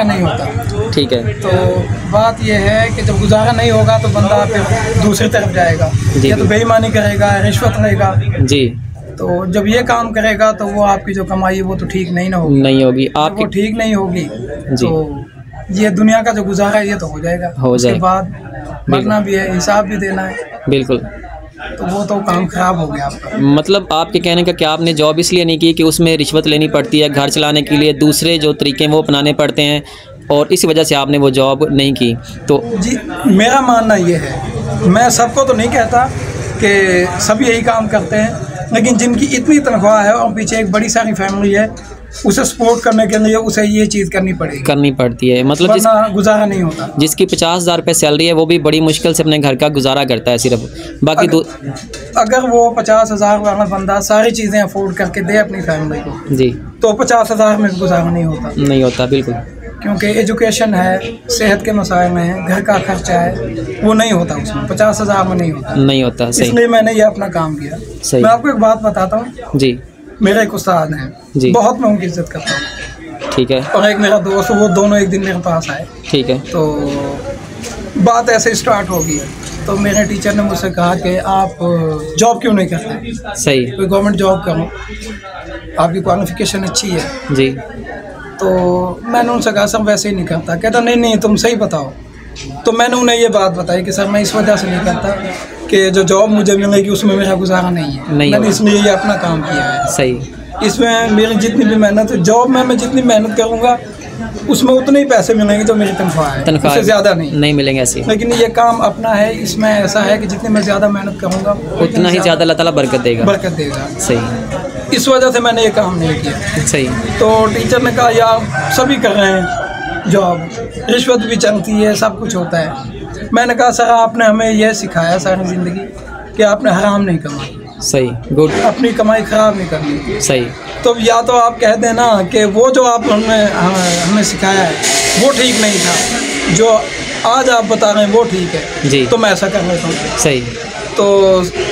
गुजारा नहीं होता। ठीक है। तो बात यह है कि जब गुजारा नहीं होगा तो बंदा फिर दूसरी तरफ जाएगा, या तो बेईमानी करेगा, रिश्वत लेगा जी। तो जब ये काम करेगा तो वो आपकी जो कमाई है वो तो ठीक नहीं ना होगी, नहीं होगी आपकी, वो ठीक नहीं होगी जी। तो ये दुनिया का जो गुजारा है ये तो हो जाएगा, उसके बाद मरना भी है, हिसाब भी देना है, बिल्कुल। तो वो तो काम खराब हो गया आपका। मतलब आपके कहने का क्या, आपने जॉब इसलिए नहीं की कि उसमें रिश्वत लेनी पड़ती है, घर चलाने के लिए दूसरे जो तरीके हैं वो अपनाने पड़ते हैं, और इस वजह से आपने वो जॉब नहीं की? तो जी मेरा मानना ये है, मैं सबको तो नहीं कहता कि सब यही काम करते हैं, लेकिन जिनकी इतनी तनख्वाह है और पीछे एक बड़ी सारी फैमिली है, उसे सपोर्ट करने के लिए उसे ये चीज़ करनी पड़ती है। मतलब गुजारा नहीं होता। जिसकी 50,000 रुपये सैलरी है वो भी बड़ी मुश्किल से अपने घर का गुजारा करता है सिर्फ, बाकी अगर वो 50,000 वाला बंदा सारी चीज़ें अफोर्ड करके दे अपनी फैमिली को जी, तो 50,000 में गुजारा नहीं होता बिल्कुल, क्योंकि एजुकेशन है, सेहत के मसाइल हैं, घर का खर्चा है, वो नहीं होता उसमें, 50,000 में नहीं होता। इसलिए मैंने ये अपना काम किया। मैं आपको एक बात बताता हूँ जी, मेरे एक उस्ताद हैं, बहुत मैं उनकी इज्जत करता हूँ, ठीक है, और एक मेरा दोस्त, वो दोनों एक दिन मेरे पास आए, ठीक है, तो बात ऐसे स्टार्ट होगी, तो मेरे टीचर ने मुझसे कहा कि आप जॉब क्यों नहीं करते, सही, कोई गवर्नमेंट जॉब करो, आपकी क्वालिफिकेशन अच्छी है जी। तो मैंने उनसे कहा सर वैसे ही नहीं करता। कहता नहीं तुम सही बताओ। तो मैंने उन्हें ये बात बताई कि सर मैं इस वजह से नहीं करता कि जो जॉब मुझे मिलेगी उसमें मेरा गुजारा नहीं है, मैंने इसलिए ये अपना काम किया है, सही। इसमें मेरी जितनी भी मेहनत, जॉब में मैं जितनी मेहनत करूँगा उसमें उतने ही पैसे मिलेंगे जो मेरी तनख्वाह है, उससे ज़्यादा नहीं मिलेंगे ऐसे। लेकिन ये काम अपना है, इसमें ऐसा है कि जितनी मैं ज़्यादा मेहनत करूँगा उतना ही ज़्यादा अल्लाह ताला बरकत देगा, सही। इस वजह से मैंने ये काम नहीं किया, सही। तो टीचर ने कहा यार सभी कर रहे हैं जॉब, रिश्वत भी चलती है, सब कुछ होता है। मैंने कहा सर आपने हमें यह सिखाया सारी ज़िंदगी कि आपने हराम नहीं कमाई, सही, गुड, अपनी कमाई ख़राब नहीं करनी, सही। तो या तो आप कह देना कि वो जो आप हमें सिखाया है वो ठीक नहीं था, जो आज आप बता रहे हैं वो ठीक है जी, तो मैं ऐसा कर लेता हूँ, सही। तो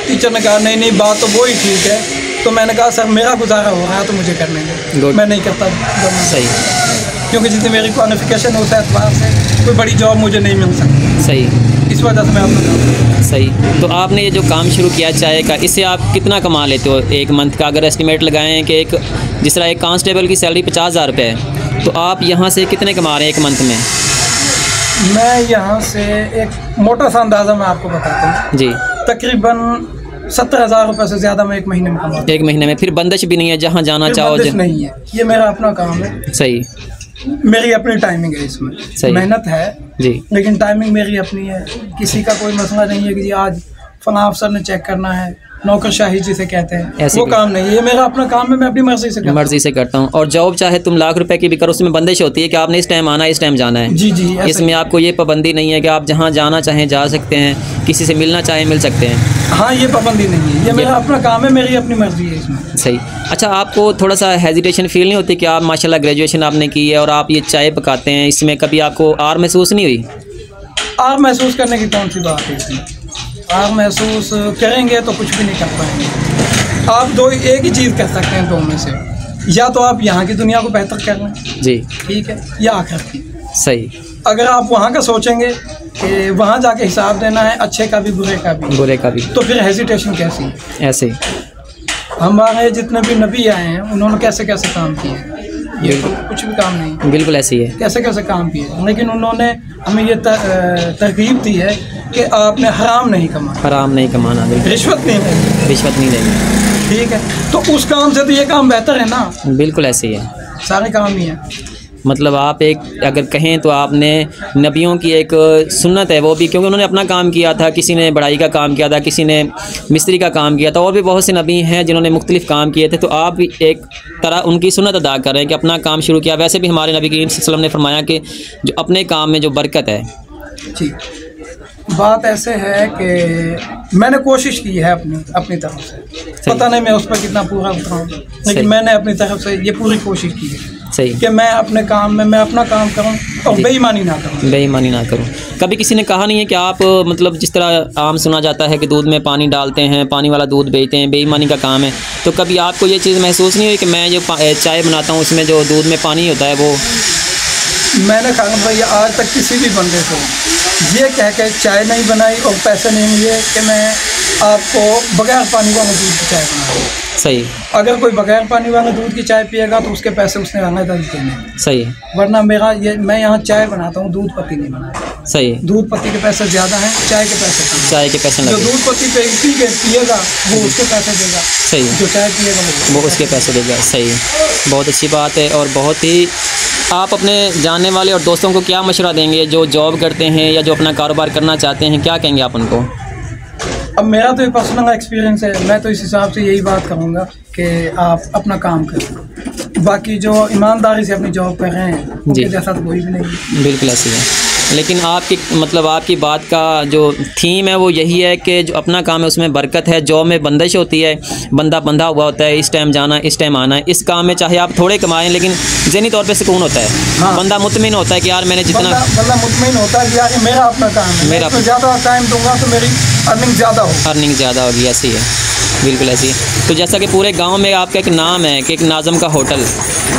टीचर ने कहा नहीं बात तो वो ही ठीक है। तो मैंने कहा सर मेरा गुजारा हो रहा है तो मुझे करने दो, मैं नहीं करता, सही, क्योंकि जितनी मेरी क्वालिफिकेशन है उस एतबार से कोई बड़ी जॉब मुझे नहीं मिल सकती, सही। इस वजह से मैं आपको, सही। तो आपने ये जो काम शुरू किया चाय का, इससे आप कितना कमा लेते हो एक मंथ का? अगर एस्टिमेट लगाएं कि एक जिस तरह एक कांस्टेबल की सैलरी 50,000 रुपये है, तो आप यहाँ से कितने कमा रहे हैं एक मंथ में? मैं यहाँ से एक मोटा सा अंदाज़ा मैं आपको बताता हूँ जी, तकरीबन 70,000 रुपये से ज़्यादा मैं एक महीने में कमाता हूँ। एक महीने में? फिर बंदिश भी नहीं है, जहाँ जाना चाहो नहीं है, ये मेरा अपना काम है, सही। मेरी अपनी टाइमिंग है इसमें, मेहनत है जी, लेकिन टाइमिंग मेरी अपनी है। किसी का कोई मसला नहीं है कि जी आज फलां अफसर ने चेक करना है, नौकरशाही जिसे कहते हैं, वो काम नहीं है, ये मेरा अपना काम है, मैं अपनी मर्जी से करता हूँ। और जॉब चाहे तुम लाख रुपए की भी करो, उसमें बंदिश होती है कि आपने इस टाइम आना है, इस टाइम जाना है, जी जी। इसमें आपको ये पाबंदी नहीं है कि आप जहाँ जाना चाहें जा सकते हैं, किसी से मिलना चाहें मिल सकते हैं, हाँ ये पाबंदी नहीं है, ये मेरा अपना काम है, मेरी अपनी मर्जी है इसमें, सही। अच्छा, आपको थोड़ा सा हेजिटेशन फील नहीं होती कि आप माशाल्लाह ग्रेजुएशन आपने की है और आप ये चाय पकाते हैं, इसमें कभी आपको आर महसूस नहीं हुई? आर महसूस करने की कौन सी बात है इसमें? आर महसूस करेंगे तो कुछ भी नहीं कर पाएंगे। आप एक ही चीज़ कर सकते हैं दो में से, या तो आप यहाँ की दुनिया को बेहतर कर लें जी, ठीक है, या आखिरत की, सही। अगर आप वहाँ का सोचेंगे कि वहाँ जाके हिसाब देना है, अच्छे का भी बुरे का भी, तो फिर हेजिटेशन कैसी? ऐसे हमारे जितने भी नबी आए हैं उन्होंने कैसे कैसे काम किए, ये तो कुछ भी काम नहीं, बिल्कुल ऐसे ही है, कैसे कैसे काम किए, लेकिन उन्होंने हमें ये तरकीब दी है कि आपने हराम नहीं कमाना, रिश्वत नहीं लेनी, ठीक है। तो उस काम से तो ये काम बेहतर है ना, बिल्कुल ऐसे ही है, सारे काम ही है। मतलब आप एक अगर कहें तो आपने नबियों की एक सुन्नत है वो भी, क्योंकि उन्होंने अपना काम किया था, किसी ने बढ़ाई का काम किया था, किसी ने मिस्त्री का काम किया था, और भी बहुत से नबी हैं जिन्होंने मुख्तलिफ काम किए थे। तो आप भी एक तरह उनकी सुन्नत अदा कर रहे हैं कि अपना काम शुरू किया। वैसे भी हमारे नबी करीम सल्लल्लाहु अलैहि वसल्लम ने फरमाया कि जो अपने काम में जो बरकत है, ठीक, बात ऐसे है कि मैंने कोशिश की है अपनी तरफ से, पता नहीं मैं उस पर कितना पूरा उतराऊँ, लेकिन मैंने अपनी तरफ से ये पूरी कोशिश की है, सही, कि मैं अपने काम में मैं अपना काम करूं और बेईमानी ना करूं। कभी किसी ने कहा नहीं है कि आप मतलब जिस तरह आम सुना जाता है कि दूध में पानी डालते हैं, पानी वाला दूध बेचते हैं, बेईमानी का काम है, तो कभी आपको ये चीज़ महसूस नहीं हुई कि मैं जो चाय बनाता हूँ उसमें जो दूध में पानी होता है वो मैंने खान भाई आज तक किसी भी बंदे को ये कह के चाय नहीं बनाई और पैसे नहीं लिए कि मैं आपको बगैर पानी वाले दूध की चाय बनाऊँ। सही। अगर कोई बगैर पानी वाले दूध की चाय पिएगा तो उसके पैसे उसने अलग देने। सही। वरना मैं यहाँ चाय बनाता हूँ, दूध पत्ती नहीं बनाता। सही। दूध पत्ती के पैसे ज़्यादा हैं, चाय के पैसे कम। चाय के पैसे जो दूध पत्ती पे पिएगा वो उसके पैसे देगा। सही। जो चाय पिएगा वो उसके पैसे देगा। सही। बहुत अच्छी बात है। और बहुत ही आप अपने जानने वाले और दोस्तों को क्या मशवरा देंगे जो जॉब करते हैं या जो अपना कारोबार करना चाहते हैं, क्या कहेंगे आप उनको? अब मेरा तो ये पर्सनल एक्सपीरियंस है, मैं तो इस हिसाब से यही बात कहूँगा कि आप अपना काम करें। बाकी जो ईमानदारी से अपनी जॉब कर रहे हैं उनके जैसा तो कोई भी नहीं। बिल्कुल ऐसी है। लेकिन आपकी मतलब आपकी बात का जो थीम है वो यही है कि जो अपना काम है उसमें बरकत है। जॉब में बंदिश होती है, बंदा बंधा हुआ होता है, इस टाइम जाना इस टाइम आना है। इस काम में चाहे आप थोड़े कमाएं लेकिन ज़हनी तौर पे सुकून होता है। हाँ। बंदा मुतमिन होता है कि यार मैंने जितना बंदा मुतमिन होता है कि यार मेरा अपना काम है, मेरा ज़्यादा टाइम दूंगा तो मेरी अर्निंग ज़्यादा होगी। ऐसी है, बिल्कुल ऐसी। तो जैसा कि पूरे गांव में आपका एक नाम है कि एक नाज़म का होटल,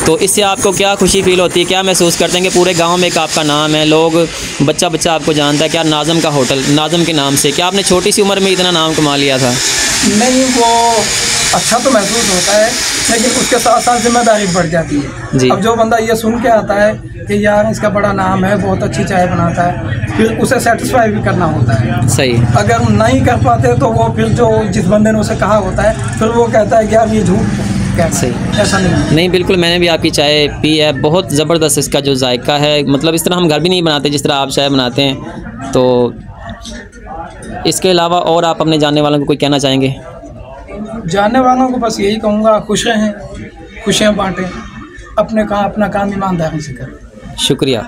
तो इससे आपको क्या खुशी फील होती है, क्या महसूस करते हैं कि पूरे गांव में एक आपका नाम है, लोग बच्चा बच्चा आपको जानता है कि यार नाज़म का होटल, नाज़म के नाम से? क्या आपने छोटी सी उम्र में इतना नाम कमा लिया था? नहीं, वो अच्छा तो महसूस होता है लेकिन उसके साथ साथ जिम्मेदारी बढ़ जाती है। अब जो बंदा ये सुन के आता है कि यार इसका बड़ा नाम है, बहुत अच्छी चाय बनाता है, फिर उसे सेटिस्फाई भी करना होता है। सही। अगर नहीं कर पाते तो वो फिर जो जिस बंदे ने उसे कहा होता है फिर वो कहता है कि यार ये झूठ। सही। ऐसा नहीं, बिल्कुल। मैंने भी आपकी चाय पी है, बहुत ज़बरदस्त इसका जो जायका है, मतलब इस तरह हम घर भी नहीं बनाते जिस तरह आप चाय बनाते हैं। तो इसके अलावा और आप अपने जानने वालों को कोई कहना चाहेंगे? जानने वालों को बस यही कहूँगा, खुश रहें, खुशियाँ बांटें, अपना काम ईमानदारी से करें। शुक्रिया।